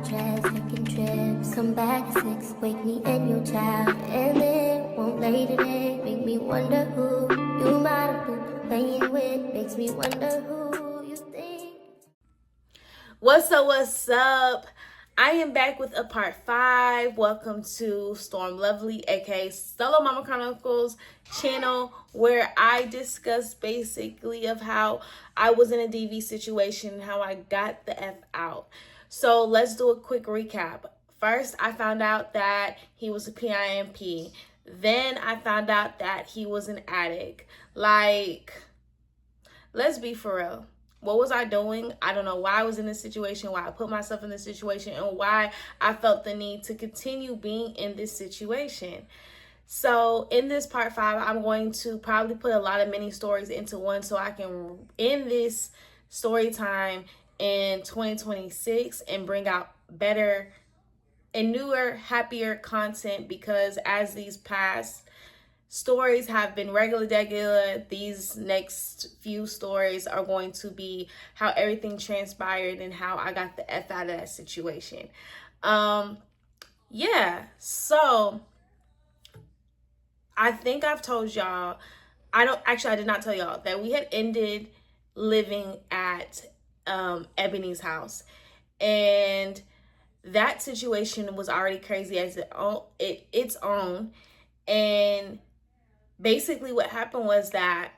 the trash, taking trips. Come back at 6, wake me and your child. And then won't lay today, make me wonder who you might have been playing with. Makes me wonder who you think. What's up? I am back with a part 5. Welcome to Storm Lovely, aka Solo Mama Chronicles channel, where I discuss basically of how I was in a DV situation and how I got the F out. So let's do a quick recap. First, I found out that he was a PIMP. Then I found out that he was an addict. Let's be for real. What was I doing? I don't know why I was in this situation, why I put myself in this situation, and why I felt the need to continue being in this situation. So in this part 5, I'm going to probably put a lot of mini stories into one so I can end this story time in 2026 and bring out better and newer, happier content, because as these past stories have been regular, these next few stories are going to be how everything transpired and how I got the F out of that situation. So I think I've told y'all, I did not tell y'all that we had ended living at Ebony's house, and that situation was already crazy as its own. And basically what happened was that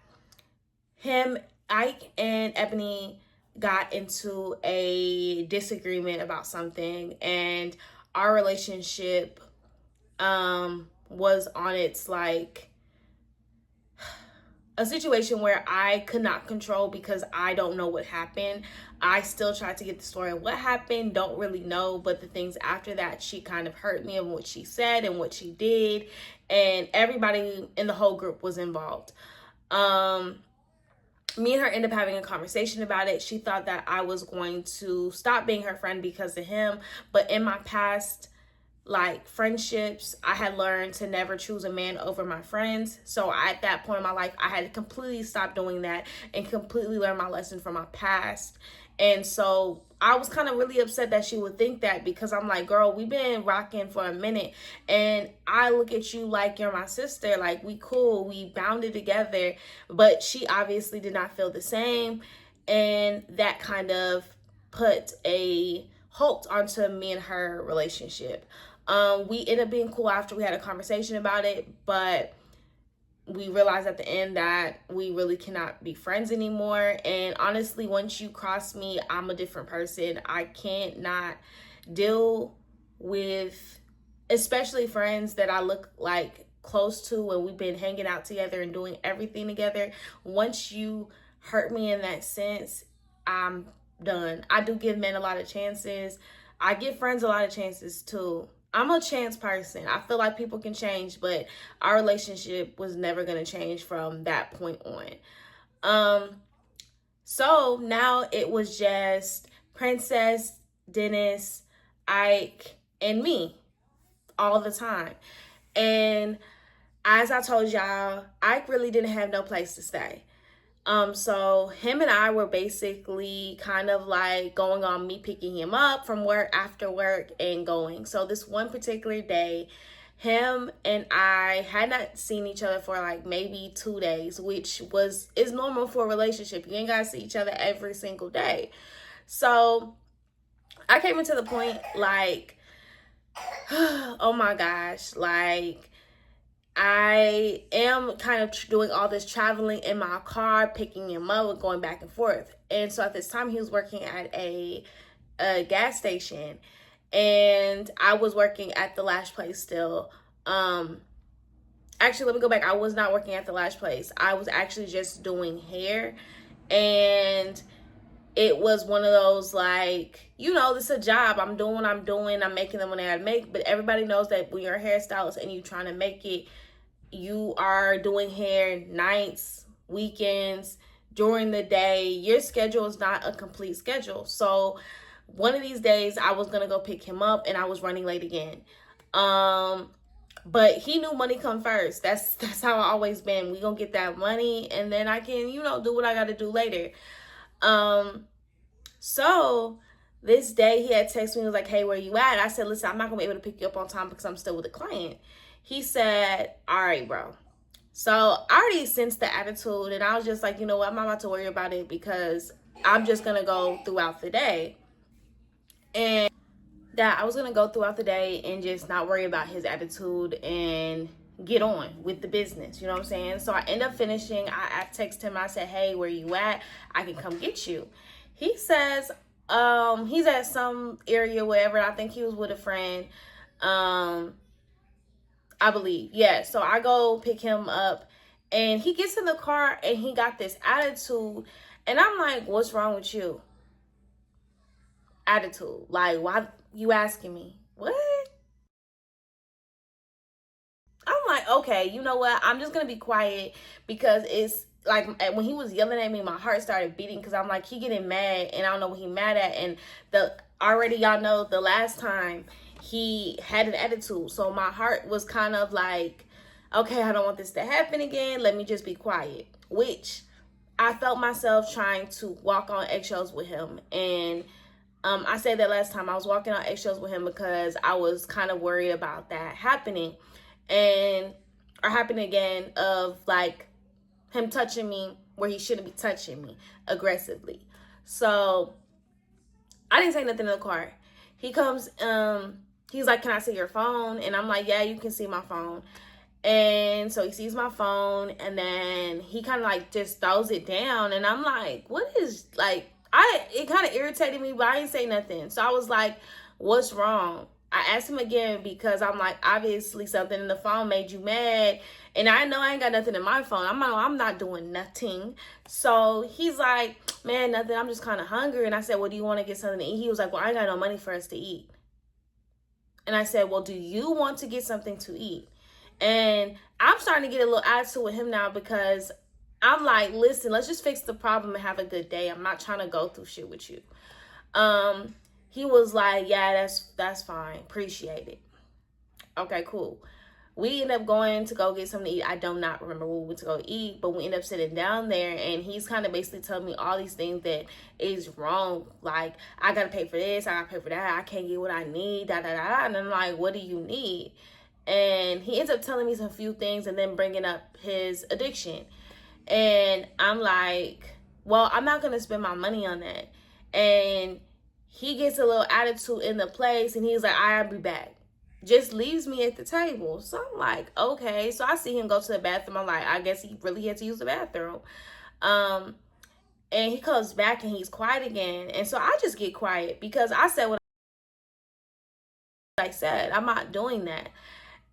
Ike and Ebony got into a disagreement about something, and our relationship was on its a situation where I could not control because I don't know what happened. I still tried to get the story of what happened, don't really know, but the things after that, she kind of hurt me and what she said and what she did, and everybody in the whole group was involved. Me and her ended up having a conversation about it. She thought that I was going to stop being her friend because of him, but in my past friendships, I had learned to never choose a man over my friends. So at that point in my life, I had to completely stop doing that and completely learn my lesson from my past. And so I was kind of really upset that she would think that, because I'm like, girl, we've been rocking for a minute and I look at you like you're my sister. Like, we cool, we bounded together. But she obviously did not feel the same, and that kind of put a halt onto me and her relationship. We ended up being cool after we had a conversation about it, but we realized at the end that we really cannot be friends anymore. And honestly, once you cross me, I'm a different person. I can't not deal with, especially friends that I look like close to and we've been hanging out together and doing everything together. Once you hurt me in that sense, I'm done. I do give men a lot of chances. I give friends a lot of chances too. I'm a chance person. I feel like people can change, but our relationship was never going to change from that point on. So now it was just Princess, Dennis, Ike, and me all the time. And as I told y'all, Ike really didn't have no place to stay. So him and I were basically kind of going on me picking him up from work after work and going. So this one particular day, him and I had not seen each other for maybe 2 days, which is normal for a relationship. You ain't gotta see each other every single day. So I came into the point oh my gosh, I am kind of doing all this traveling in my car, picking him up and going back and forth. And so at this time, he was working at a gas station, and I was working at the Lash Place still. Actually, let me go back. I was not working at the Lash Place. I was actually just doing hair, and it was one of those this is a job. I'm doing what I'm doing. I'm making the money I make. But everybody knows that when you're a hairstylist and you're trying to make it, you are doing hair nights, weekends, during the day. Your schedule is not a complete schedule. So one of these days I was going to go pick him up and I was running late again. But he knew money come first. That's how I always been. We gonna get that money and then I can, do what I got to do later. So This day he had texted me, he was like, hey, where you at? I said, listen, I'm not gonna be able to pick you up on time because I'm still with a client. He said, all right, bro. So I already sensed the attitude, and I was just like, you know what, I'm not about to worry about it because I'm just gonna go throughout the day. And that I was gonna go throughout the day and just not worry about his attitude and get on with the business. You know what I'm saying? So I end up finishing. I text him. I said, hey, where you at? I can come get you. He says, he's at some area, wherever. I think he was with a friend. I believe. Yeah. So I go pick him up, and he gets in the car and he got this attitude. And I'm like, what's wrong with you? Attitude. Like, why you asking me? What? I'm like, okay, you know what? I'm just gonna be quiet because it's like when he was yelling at me, my heart started beating because I'm like, he getting mad and I don't know what he mad at. And the already y'all know the last time he had an attitude, so my heart was kind of like, okay, I don't want this to happen again. Let me just be quiet. Which I felt myself trying to walk on eggshells with him. And I said that last time I was walking on eggshells with him because I was kind of worried about that happening and or happening again, of like him touching me where he shouldn't be touching me aggressively. So I didn't say nothing in the car. He comes, he's like, can I see your phone? And I'm like, yeah, you can see my phone. And so he sees my phone, and then he kind of like just throws it down. And I'm like, what is, like, it kind of irritated me, but I didn't say nothing. So I was like, what's wrong? I asked him again because I'm like, obviously something in the phone made you mad. And I know I ain't got nothing in my phone. I'm not doing nothing. So he's like, man, nothing. I'm just kind of hungry. And I said, well, do you want to get something to eat? He was like, well, I ain't got no money for us to eat. And I said, well, do you want to get something to eat? And I'm starting to get a little attitude with him now because I'm like, listen, let's just fix the problem and have a good day. I'm not trying to go through shit with you. He was like, yeah, that's fine. Appreciate it. Okay, cool. We end up going to go get something to eat. I do not remember what we went to go eat, but we end up sitting down there, and he's kind of basically telling me all these things that is wrong. Like, I got to pay for this, I got to pay for that, I can't get what I need, da, da, da, da. And I'm like, what do you need? And he ends up telling me some few things and then bringing up his addiction. And I'm like, well, I'm not going to spend my money on that. And he gets a little attitude in the place, and he's like, I'll be back. Just leaves me at the table. So I'm like, okay. So I see him go to the bathroom. I'm like, I guess he really had to use the bathroom. And he comes back and he's quiet again. And so I just get quiet because I said what I said. I'm not doing that.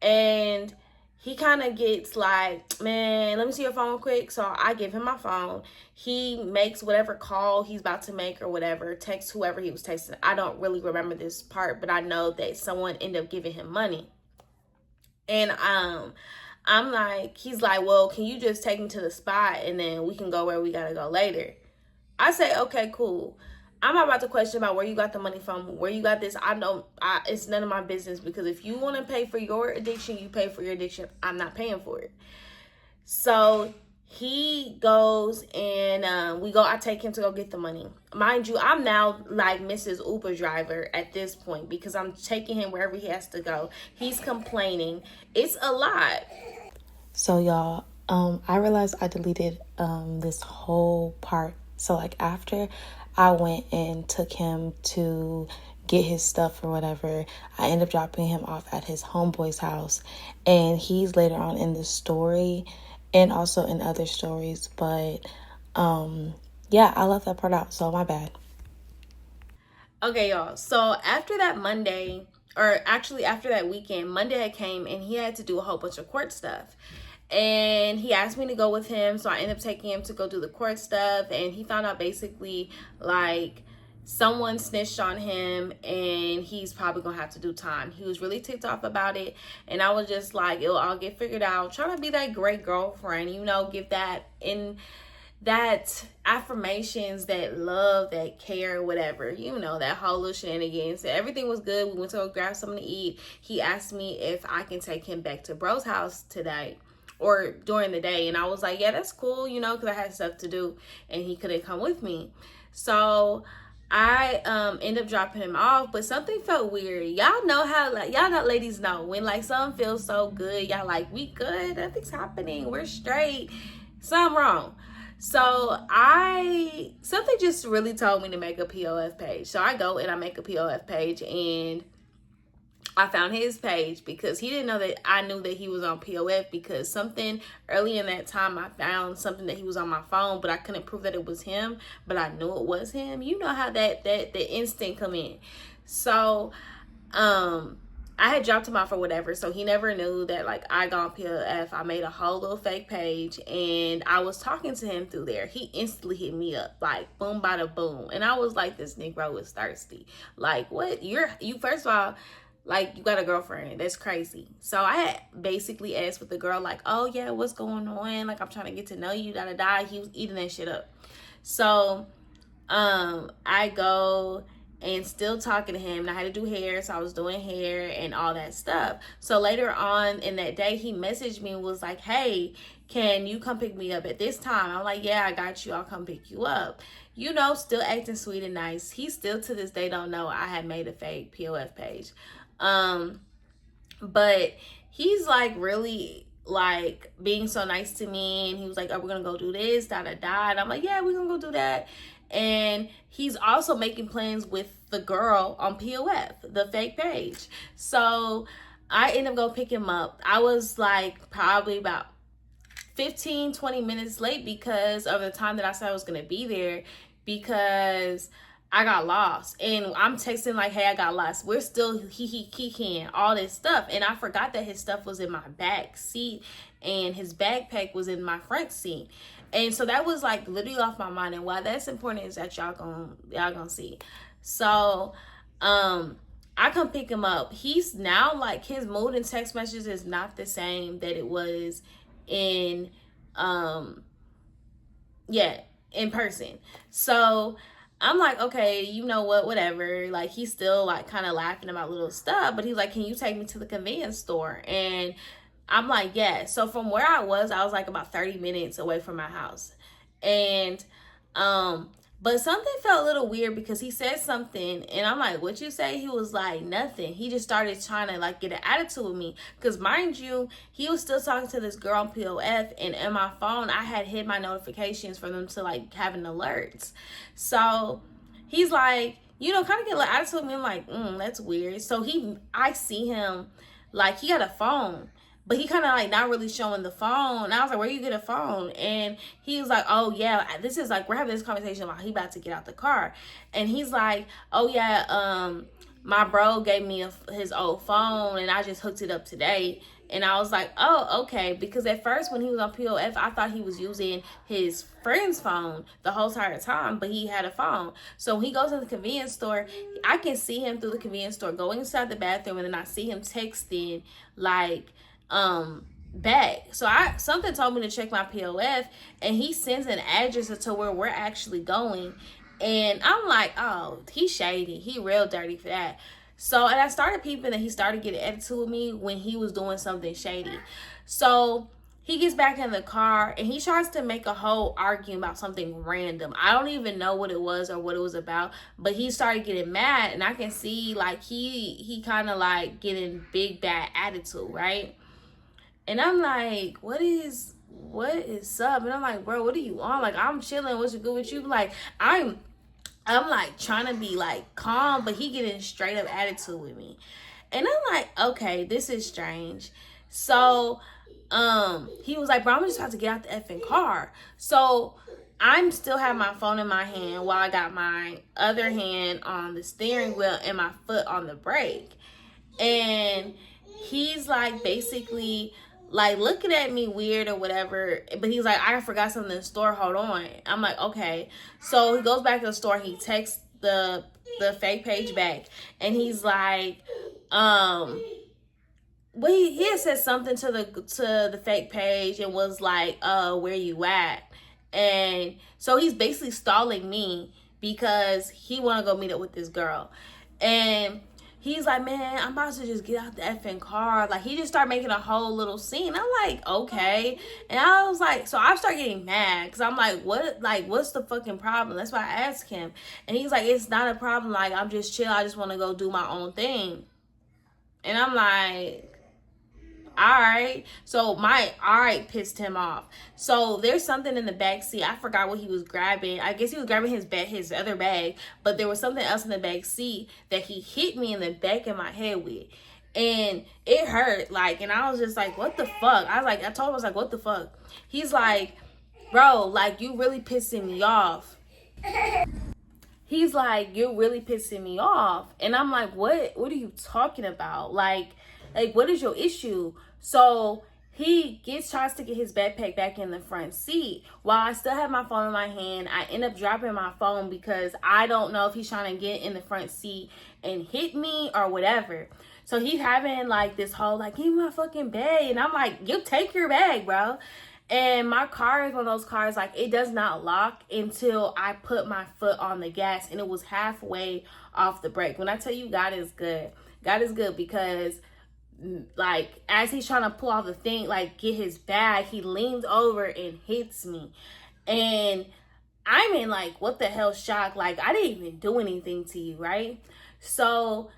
And he kind of gets like, man, let me see your phone quick. So I give him my phone. He makes whatever call he's about to make or whatever, text whoever he was texting. I don't really remember this part, but I know that someone ended up giving him money. And I'm like, he's like, well, can you just take me to the spot and then we can go where we gotta go later? I say, okay, cool. I'm not about to question about where you got the money from, where you got this. It's none of my business, because if you want to pay for your addiction, you pay for your addiction. I'm not paying for it. So he goes and I take him to go get the money. Mind you, I'm now like Mrs. Uber driver at this point because I'm taking him wherever he has to go. He's complaining. It's a lot. So y'all, I realized I deleted this whole part. So like after I went and took him to get his stuff or whatever, I ended up dropping him off at his homeboy's house, and he's later on in the story and also in other stories, but yeah, I left that part out, so my bad. Okay, y'all. So after that Monday, or actually after that weekend, Monday I came and he had to do a whole bunch of court stuff. And he asked me to go with him, so I ended up taking him to go do the court stuff. And he found out basically like someone snitched on him and he's probably gonna have to do time. He was really ticked off about it, and I was just like, it'll all get figured out. Trying to be that great girlfriend, give that affirmations, that love, that care, whatever, that whole little shenanigans. So everything was good. We went to go grab something to eat. He asked me if I can take him back to bro's house today or during the day, and I was like, yeah, that's cool, because I had stuff to do and he couldn't come with me. So I end up dropping him off, but something felt weird. Y'all know how, like, y'all know, ladies know when like something feels so good, y'all like, we good, nothing's happening, we're straight, something wrong. So something just really told me to make a POF page. So I go and I make a POF page, and I found his page because he didn't know that I knew that he was on POF, because something early in that time I found something that he was on my phone, but I couldn't prove that it was him, but I knew it was him. You know how the instinct come in. So I had dropped him off or whatever, so he never knew that like I got on POF. I made a whole little fake page, and I was talking to him through there. He instantly hit me up like boom bada boom, and I was like, this Negro is thirsty. Like, what? You first of all, like, you got a girlfriend. That's crazy. So I had basically asked with the girl, like, oh, yeah, what's going on? Like, I'm trying to get to know you, da-da-da. He was eating that shit up. So I go and still talking to him. And I had to do hair, so I was doing hair and all that stuff. So later on in that day, he messaged me and was like, hey, can you come pick me up at this time? I'm like, yeah, I got you. I'll come pick you up. You know, still acting sweet and nice. He still to this day don't know I had made a fake POF page. But he's like really like being so nice to me, and he was like, oh, we're gonna go do this, da da da, and I'm like, yeah, we're gonna go do that. And he's also making plans with the girl on POF, the fake page. So I ended up going to pick him up. I was like probably about 15-20 minutes late because of the time that I said I was going to be there, because I got lost, and I'm texting like, hey, I got lost. We're still he all this stuff, and I forgot that his stuff was in my back seat and his backpack was in my front seat. And so that was like literally off my mind. And why that's important is that y'all gonna see. So I come pick him up. He's now like, his mood in text messages is not the same that it was in in person. So I'm like, okay, you know what, whatever. Like, he's still like kind of laughing about little stuff, but he's like, can you take me to the convenience store? And I'm like, yeah. So from where I was like about 30 minutes away from my house. And but something felt a little weird because he said something, and I'm like, what you say? He was like, nothing. He just started trying to like get an attitude with me, because mind you, he was still talking to this girl on POF, and in my phone I had hid my notifications for them to like having alerts. So he's like, you know, kind of get a little attitude with me. I'm like, that's weird. So I see him like, he got a phone, but he kind of like not really showing the phone. And I was like, where you get a phone? And he was like, oh yeah, this is like, we're having this conversation while he about to get out the car. And he's like, oh yeah, my bro gave me his old phone, and I just hooked it up today. And I was like, oh, okay. Because at first when he was on POF, I thought he was using his friend's phone the whole entire time, but he had a phone. So when he goes to the convenience store, I can see him through the convenience store going inside the bathroom, and then I see him texting like back. So something told me to check my POF, and he sends an address to where we're actually going. And I'm like, oh, he's shady. He real dirty for that. So, and I started peeping that he started getting attitude with me when he was doing something shady. So he gets back in the car, and he tries to make a whole argument about something random. I don't even know what it was or what it was about, but he started getting mad, and I can see like he kind of like getting big bad attitude, right? And I'm like, what is up? And I'm like, bro, what are you on? Like, I'm chilling. What's good with you? Like, I'm like trying to be like calm, but he getting straight up attitude with me. And I'm like, okay, this is strange. So he was like, bro, I'm just about to get out the effing car. So I'm still have my phone in my hand while I got my other hand on the steering wheel and my foot on the brake. And he's like basically like looking at me weird or whatever, but he's like, I forgot something in the store, hold on. I'm like, okay. So he goes back to the store, he texts the fake page back, and he's like, well, he had said something to the fake page and was like, where you at? And so he's basically stalling me because he want to go meet up with this girl. And He's like, man, I'm about to just get out the effing car. Like, he just started making a whole little scene. I'm like, okay. And I was like, so I start getting mad because I'm like, what's the fucking problem? That's why I asked him. And he's like, it's not a problem. Like, I'm just chill. I just want to go do my own thing. And I'm like, all right. So my all right pissed him off. So there's something in the back seat. I forgot what he was grabbing. I guess he was grabbing his other bag, but there was something else in the back seat that he hit me in the back of my head with. And it hurt, like, and I was just like, what the fuck? I told him, I was like, what the fuck? He's like, bro, like, you really pissing me off. He's like, you're really pissing me off. And I'm like, what are you talking about? Like, what is your issue? So he tries to get his backpack back in the front seat while I still have my phone in my hand. I end up dropping my phone because I don't know if he's trying to get in the front seat and hit me or whatever. So he's having like this whole like, give me my fucking bag. And I'm like, you take your bag, bro. And my car is one of those cars, like, it does not lock until I put my foot on the gas. And it was halfway off the brake. When I tell you God is good, God is good because, like, as he's trying to pull off the thing, like, get his bag, he leans over and hits me. And I'm in, like, what the hell shock. Like, I didn't even do anything to you, right? So,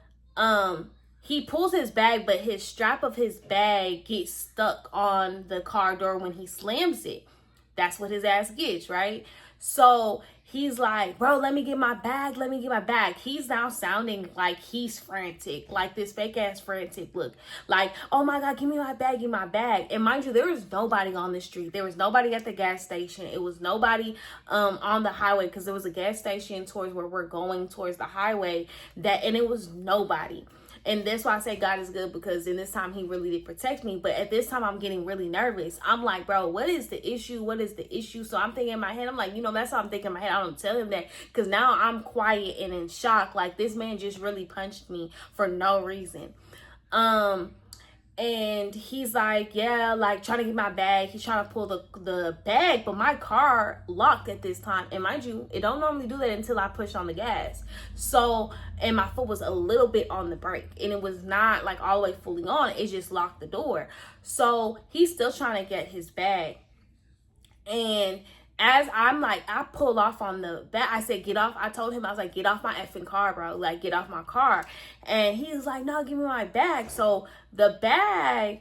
he pulls his bag, but his strap of his bag gets stuck on the car door when he slams it. That's what his ass gets, right? So he's like, bro, let me get my bag. Let me get my bag. He's now sounding like he's frantic, like this fake ass frantic look. Like, oh my God, give me my bag, give me my bag. And mind you, there was nobody on the street. There was nobody at the gas station. It was nobody on the highway because there was a gas station towards where we're going towards the highway and it was nobody. And that's why I say God is good, because in this time he really did protect me. But at this time I'm getting really nervous. I'm like, bro, what is the issue? What is the issue? So I'm thinking in my head, I'm like, that's how I'm thinking in my head. I don't tell him that because now I'm quiet and in shock. Like, this man just really punched me for no reason. And he's like, yeah, like, trying to get my bag. He's trying to pull the bag, but my car locked at this time. And mind you, it don't normally do that until I push on the gas. So, and my foot was a little bit on the brake. And it was not, like, all the way fully on. It just locked the door. So, he's still trying to get his bag. And as I'm like, I pull off on the back. I said, get off. I told him, I was like, get off my effing car, bro. Like, get off my car. And he was like, no, give me my bag. So the bag,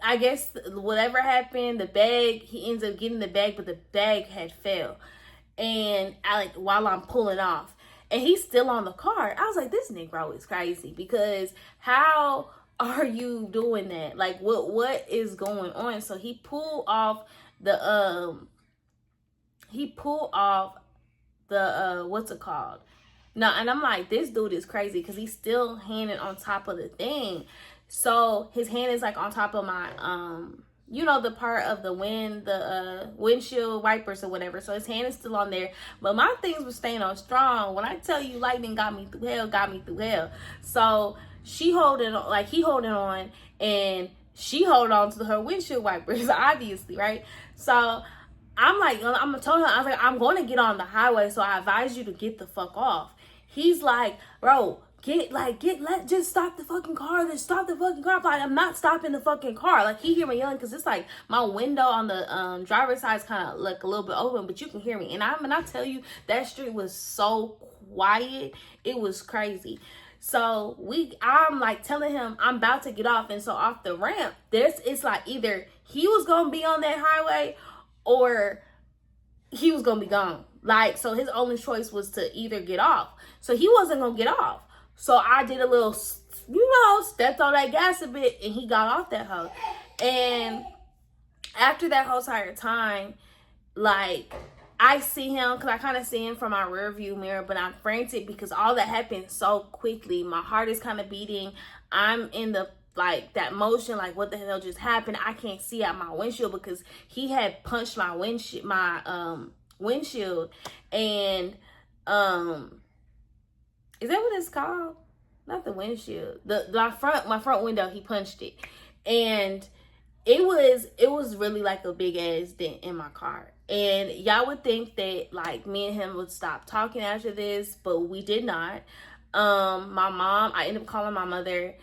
I guess whatever happened, the bag, he ends up getting the bag, but the bag had fell. And while I'm pulling off, and he's still on the car. I was like, this Negro is crazy, because how are you doing that? Like, what is going on? So he pulled off the what's it called? No, and I'm like, this dude is crazy, because he's still handing on top of the thing. So his hand is like on top of my the part of the windshield wipers or whatever. So his hand is still on there, but my things were staying on strong. When I tell you, lightning got me through hell. So he holding on, and she hold on to her windshield wipers, obviously, right? So I'm like, I'm telling her, I was like, I'm going to get on the highway, so I advise you to get the fuck off. He's like, bro, just stop the fucking car. Just stop the fucking car. I'm like, I'm not stopping the fucking car. Like, he hear me yelling, because it's like my window on the driver's side is kind of like a little bit open, but you can hear me. And I tell you, that street was so quiet. It was crazy. So I'm like telling him I'm about to get off. And so off the ramp, it's like either he was going to be on that highway or he was going to be gone. Like, so his only choice was to either get off. So he wasn't going to get off. So I did a little, stepped on that gas a bit, and he got off that hoe. And after that whole entire time, like, I see him, because I kind of see him from my rear view mirror, but I'm frantic because all that happened so quickly. My heart is kind of beating. I'm in the, like, that motion, like, what the hell just happened? I can't see out my windshield because he had punched my windshield, and, is that what it's called? Not the windshield. My front window, he punched it. And it was really like a big ass dent in my car. And y'all would think that, like, me and him would stop talking after this, but we did not. My mom, I ended up calling my mother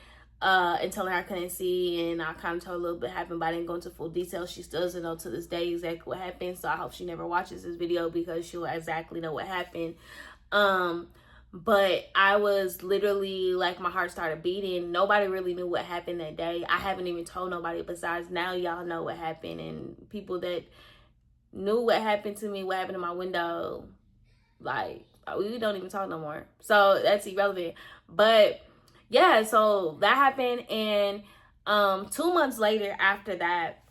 and telling her I couldn't see, and I kind of told her a little bit happened, but I didn't go into full detail. She still doesn't know to this day exactly what happened, so I hope she never watches this video because she'll exactly know what happened. But I was literally like, my heart started beating. Nobody really knew what happened that day. I haven't even told nobody besides now y'all know what happened, and people that knew what happened to me, what happened in my window, like, we don't even talk no more. So that's irrelevant. But yeah, so that happened, and 2 months later after that,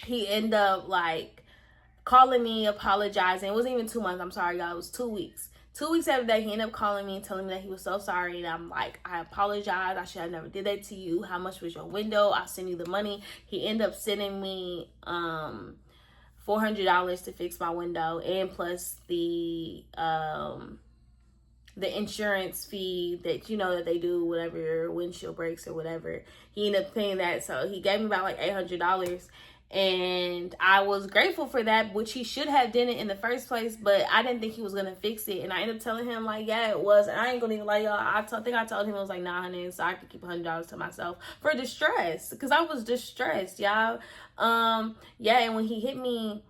he ended up like calling me, apologizing. It wasn't even 2 months, I'm sorry y'all, it was 2 weeks. 2 weeks after that, he ended up calling me and telling me that he was so sorry. And I'm like, I apologize. I should have never did that to you. How much was your window? I'll send you the money. He ended up sending me $400 to fix my window, and plus the insurance fee that, you know, that they do whatever your windshield breaks or whatever. He ended up paying that. So he gave me about like $800. And I was grateful for that, which he should have done it in the first place, but I didn't think he was gonna fix it. And I ended up telling him like, yeah, it was. And I ain't gonna even lie, y'all. I think I told him it was like $900, so I could keep $100 to myself for distress, because I was distressed, y'all. Yeah, and when he hit me,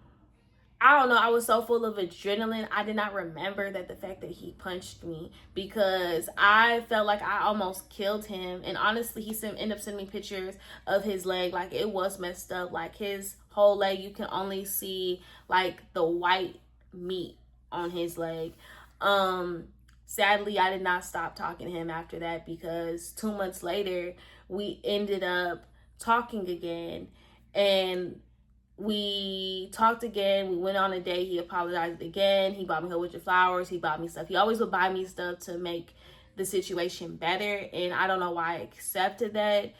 I don't know, I was so full of adrenaline. I did not remember that the fact that he punched me, because I felt like I almost killed him. And honestly, he ended up sending me pictures of his leg. Like, it was messed up. Like, his whole leg, you can only see like the white meat on his leg. Sadly, I did not stop talking to him after that, because 2 months later, we ended up talking again. And we talked again. We went on a date. He apologized again. He bought me a whole bunch of flowers. He bought me stuff. He always would buy me stuff to make the situation better. And I don't know why I accepted that.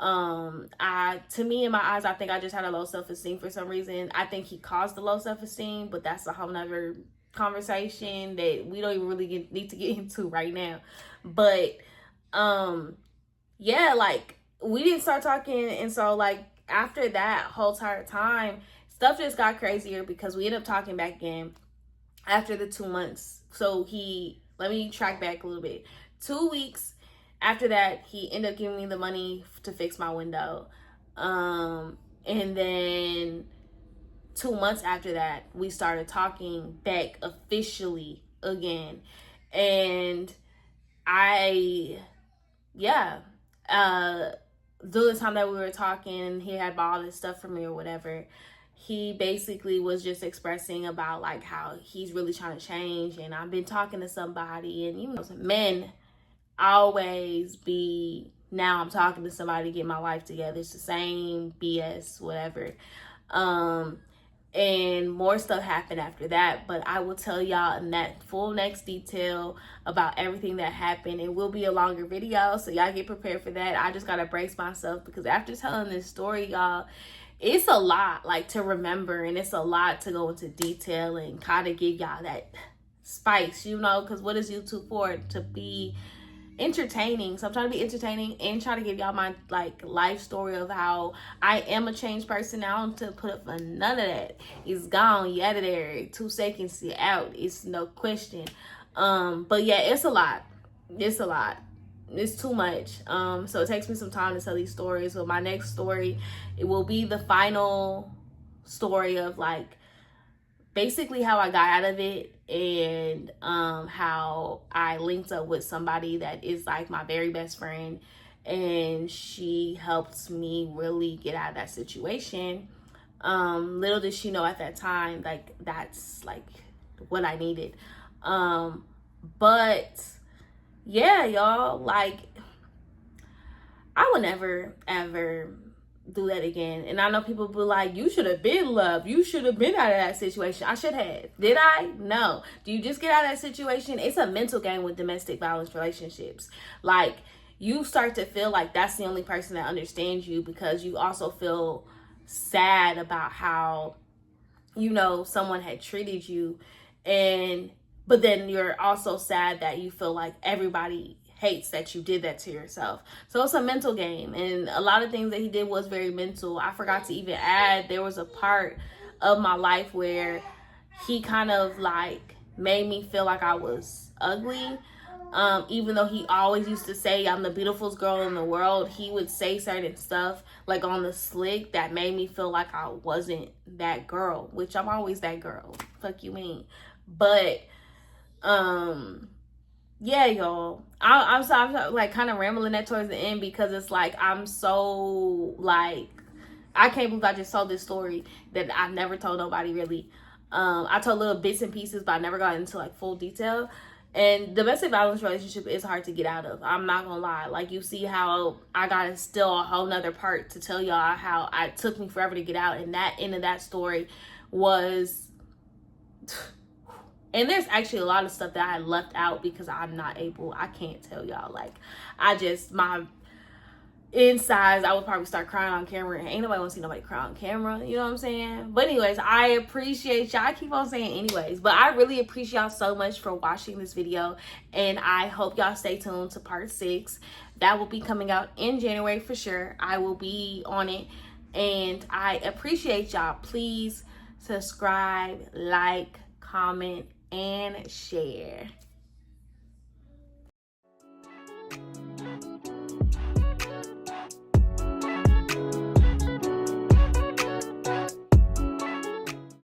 To me, in my eyes, I think I just had a low self-esteem for some reason. I think he caused the low self-esteem, but that's a whole nother conversation that we don't even really need to get into right now. But yeah, like, we didn't start talking, and so like, after that whole entire time, stuff just got crazier, because we ended up talking back again after the 2 months. So let me track back a little bit. 2 weeks after that, he ended up giving me the money to fix my window. And then 2 months after that, we started talking back officially again. And during the time that we were talking, he had bought all this stuff for me or whatever. He basically was just expressing about like how he's really trying to change, and I've been talking to somebody, and you know, men always be, now I'm talking to somebody to get my life together. It's the same BS, whatever. And more stuff happened after that, but I will tell y'all in that full next detail about everything that happened. It will be a longer video, so y'all get prepared for that. I just gotta brace myself, because after telling this story, y'all, it's a lot like to remember, and it's a lot to go into detail and kind of give y'all that spice, you know, because what is YouTube for? To be entertaining. So I'm trying to be entertaining and try to give y'all my like life story of how I am a changed person now. To put up for none of that. It's gone, you out of there. 2 seconds, you're out. It's no question. But yeah, it's a lot. It's a lot. It's too much. So it takes me some time to tell these stories. But my next story, it will be the final story of like basically how I got out of it, and how I linked up with somebody that is like my very best friend, and she helped me really get out of that situation. Little did she know at that time, like, that's like what I needed. But yeah, y'all, like, I would never ever do that again. And I know people be like, you should have been loved. You should have been out of that situation. I should have. Did I? No. Do you just get out of that situation? It's a mental game with domestic violence relationships. Like, you start to feel like that's the only person that understands you, because you also feel sad about how, you know, someone had treated you. But then you're also sad that you feel like everybody hates that you did that to yourself. So it's a mental game, and a lot of things that he did was very mental. I forgot to even add, there was a part of my life where he kind of like made me feel like I was ugly. Even though he always used to say I'm the beautifulest girl in the world, he would say certain stuff like on the slick that made me feel like I wasn't that girl, which I'm always that girl. Fuck you mean. But yeah, y'all, I'm so like kind of rambling that towards the end because it's like I'm so like I can't believe I just told this story that I never told nobody really. I told little bits and pieces, but I never got into like full detail. And domestic violence relationship is hard to get out of. I'm not gonna lie. Like, you see how I got still a whole nother part to tell y'all how it took me forever to get out. And that end of that story was, and there's actually a lot of stuff that I left out because I'm not able. I can't tell y'all. Like, my insides, I would probably start crying on camera, and ain't nobody want to see nobody cry on camera, you know what I'm saying? But anyways, I appreciate y'all. I keep on saying anyways, but I really appreciate y'all so much for watching this video, and I hope y'all stay tuned to part 6. That will be coming out in January for sure. I will be on it, and I appreciate y'all. Please subscribe, like, comment, and share.